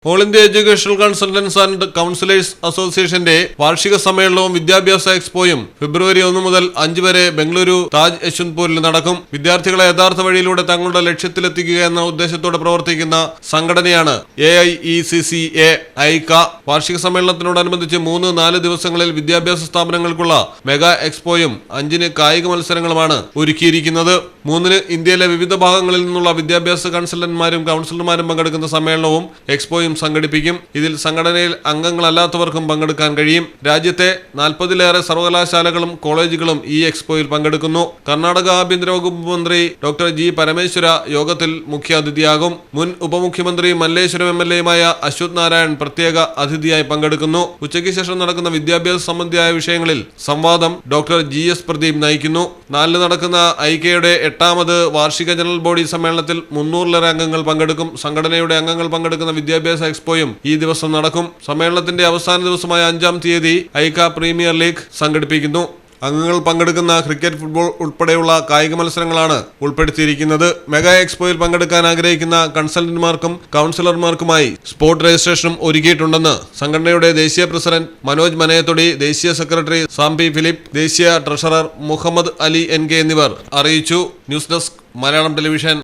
All India educational consultants and counsellors അസോസിയേഷന്റെ വാർഷിക സമ്മേളനവും വിദ്യാഭ്യാസ എക്സ്പോയും ഫെബ്രുവരി 1 മുതൽ 5 വരെ ബംഗളൂരു താജ് യശ്വന്ത്പൂരിൽ നടക്കും. വിദ്യാർത്ഥികളെ യഥാർത്ഥ വഴിയിലൂടെ തങ്ങളുടെ ലക്ഷ്യത്തിലെത്തിക്കുക എന്ന ഉദ്ദേശത്തോടെ പ്രവർത്തിക്കുന്ന സംഘടനയാണ് AIECCA ഐക്ക. വാർഷിക സമ്മേളനത്തിനോടനുബന്ധിച്ച് 3-4 ദിവസങ്ങളിൽ വിദ്യാഭ്യാസ സ്ഥാപനങ്ങൾക്കുള്ള മെഗാ എക്സ്പോയും 5 കായിക മത്സരങ്ങളുമാണ് ഒരുക്കിയിരിക്കുന്നത്. 3 ഇന്ത്യയിലെ വിവിധ ഭാഗങ്ങളിൽ നിന്നുള്ള വിദ്യാഭ്യാസ കൺസൾട്ടന്റുമാരും കൗൺസിലർമാരും പങ്കെടുക്കുന്ന സമ്മേളനവും എക്സ്പോയും സംഘടിപ്പിക്കും. ഇതിൽ സംഘടനയിൽ അംഗങ്ങളല്ലാത്തവർക്കും പങ്കെടുക്കാൻ കഴിയും. രാജ്യത്തെ 40-ലേറെ സർവകലാശാലകളും കോളേജുകളും ഈ എക്സ്പോയിൽ പങ്കെടുക്കുന്നു. കർണാടക ആഭ്യന്തര വകുപ്പ് മന്ത്രി ഡോക്ടർ ജി പരമേശ്വര യോഗത്തിൽ മുഖ്യാതിഥിയാകും. മുൻ ഉപമുഖ്യമന്ത്രി മല്ലേശ്വരം MLA അശ്വത് നാരായൺ പ്രത്യേക അതിഥിയായി പങ്കെടുക്കുന്നു. ഉച്ചയ്ക്ക് ശേഷം നടക്കുന്ന വിദ്യാഭ്യാസ സംബന്ധിയായ വിഷയങ്ങളിൽ സംവാദം ഡോക്ടർ GS പ്രദീപ് നയിക്കുന്നു. 4 നടക്കുന്ന ഐക്യയുടെ 8ാമത് വാർഷിക ജനറൽ ബോഡി സമ്മേളനത്തിൽ 300-ലേറെ അംഗങ്ങൾ പങ്കെടുക്കും. സംഘടനയുടെ അംഗങ്ങൾ പങ്കെടുക്കുന്ന വിദ്യാഭ്യാസ എക്സ്പോയും ഈ ദിവസം നടക്കും. സമ്മേളനത്തിന്റെ അവസാന ദിവസമായ 5-ാം തീയതി ഐക്ക പ്രീമിയർ ലീഗ് സംഘടിപ്പിക്കുന്നു. അംഗങ്ങൾ പങ്കെടുക്കുന്ന ക്രിക്കറ്റ്, ഫുട്ബോൾ ഉൾപ്പെടെയുള്ള കായിക മത്സരങ്ങളാണ് ഉൾപ്പെടുത്തിയിരിക്കുന്നത്. മെഗാ എക്സ്പോയിൽ പങ്കെടുക്കാൻ ആഗ്രഹിക്കുന്ന കൺസൾട്ടന്റുമാർക്കും കൗൺസിലർമാർക്കുമായി സ്പോട്ട് രജിസ്ട്രേഷനും ഒരുക്കിയിട്ടുണ്ടെന്ന് സംഘടനയുടെ ദേശീയ പ്രസിഡന്റ് മനോജ് മനയത്തൊടി, ദേശീയ സെക്രട്ടറി സാംപി ഫിലിപ്പ്, ദേശീയ ട്രഷറർ മുഹമ്മദ് അലി NK എന്നിവർ അറിയിച്ചു. News desk, Malayalam television.